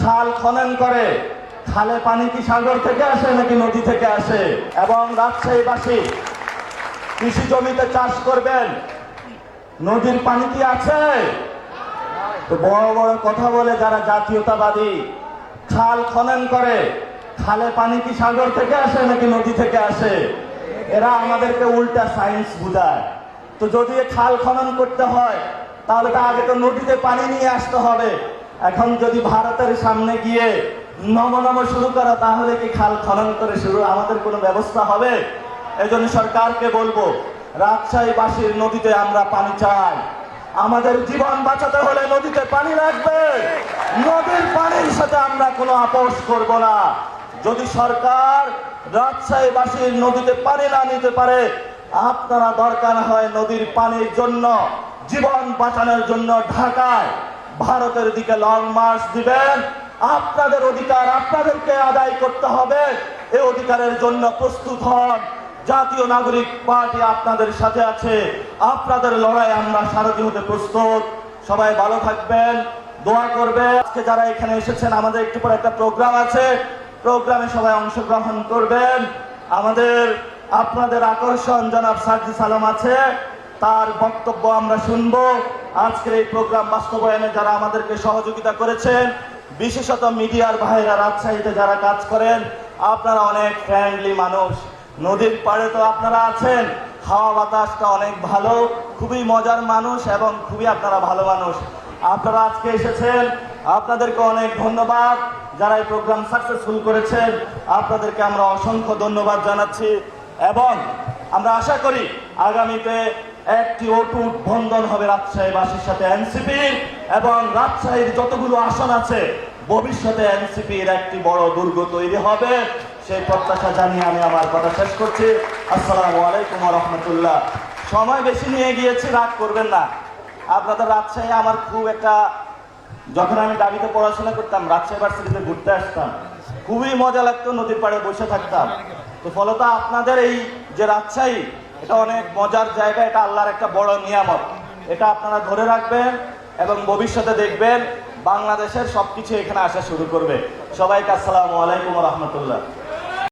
খাল খনন করে, খালে পানি কি সাগর থেকে আসে নাকি নদী থেকে আসে? এবং রাজশাহীবাসী কৃষি জমিতে চাষ করবেন, নদীর পানি কি আছে? তো বড় বড় কথা বলে যারা জাতীয়তাবাদী, খাল খনন করে, খালে পানি কি সাগর থেকে আসে নাকি নদী থেকে আসে? এরা আমাদেরকে উল্টা সায়েন্স বুঝায়। তো যদি খাল খনন করতে হয় তাহলে তো আগে তো নদীতে পানি নিয়ে আসতে হবে। এখন যদি ভারতের সামনে গিয়ে নম শুরু করো তাহলে কি খাল খনন করে শুরু আমাদের কোনো ব্যবস্থা হবে? এজন্য সরকারকে বলবো, রাজশাহীবাসীর নদীতে আমরা পানি চাই। আমাদের জীবন বাঁচাতে হলে নদীতে পানি লাগবে। নদীর পানির সাথে আমরা কোনো আপোষ করব না। যদি সরকার রাজশাহীবাসীর নদীতে পানি না নিতে পারে, আপনারা দরকার হয় নদীর পানির জন্য, জীবন বাঁচানোর জন্য ঢাকায় ভারতের দিকে লং মার্চ দিবেন। আপনাদের অধিকার আপনাদেরকে আদায় করতে হবে। এই অধিকারের জন্য প্রস্তুত হন। জাতীয় নাগরিক পার্টি আপনাদের সাথে আছে। আপনাদের লড়াই আমরা সারথি হতে প্রস্তুত। সবাই ভালো থাকবেন, দোয়া করবে। আজকে যারা এখানে এসেছেন, আমাদের একটু পরে একটা প্রোগ্রাম আছে, প্রোগ্রামে সবাই অংশগ্রহণ করবেন। আমাদের আপনাদের আকর্ষণ জনাব সার্জিস আলম আছে, তার বক্তব্য আমরা শুনবো। আজকের এই প্রোগ্রাম বাস্তবায়নে যারা আমাদেরকে সহযোগিতা করেছেন, বিশেষত মিডিয়ার ভাইরা রাজশাহীতে যারা কাজ করেন, আপনারা অনেক ফ্রেন্ডলি মানুষ। নদীর পাড়ে তো আপনারা আছেন, হাওয়া বাতাসটা অনেক ভালো, খুবই মজার মানুষ এবং খুবই আপনারা ভালো মানুষ। আপনারা আজকে এসেছেন, আপনাদেরকে অনেক ধন্যবাদ। যারা এই প্রোগ্রাম সাকসেসফুল করেছেন আপনাদেরকে আমরা অসংখ্য ধন্যবাদ জানাচ্ছি এবং আমরা আশা করি আগামীতে একটি অটুট বন্ধন হবে রাজশাহীবাসীর সাথে এনসিপির, এবং রাজশাহীর যতগুলো আসন আছে ভবিষ্যতে এনসিপির একটি বড় দুর্গ তৈরি হবে। সেই প্রত্যাশা জানিয়ে আমি আমার কথা শেষ করছি। আসসালামু আলাইকুম ওয়া রাহমাতুল্লাহ। সময় বেশি নিয়ে গিয়েছি, রাগ করবেন না। আপনাদের রাজশাহী আমার খুব একটা, যখন আমি দাবিতে পড়াশোনা করতাম রাজশাহী ভার্সিটিতে ঘুরতে আসতাম, খুবই মজা লাগতো, নদীর পাড়ে বসে থাকতাম। তো ফলত আপনাদের এই যে রাজশাহী, এটা অনেক মজার জায়গা, এটা আল্লাহর একটা বড় নিয়ামত। এটা আপনারা ধরে রাখবেন এবং ভবিষ্যতে দেখবেন বাংলাদেশের সবকিছু এখানে আসা শুরু করবে। সবাইকে আসসালামু আলাইকুম ওয়া রাহমাতুল্লাহ।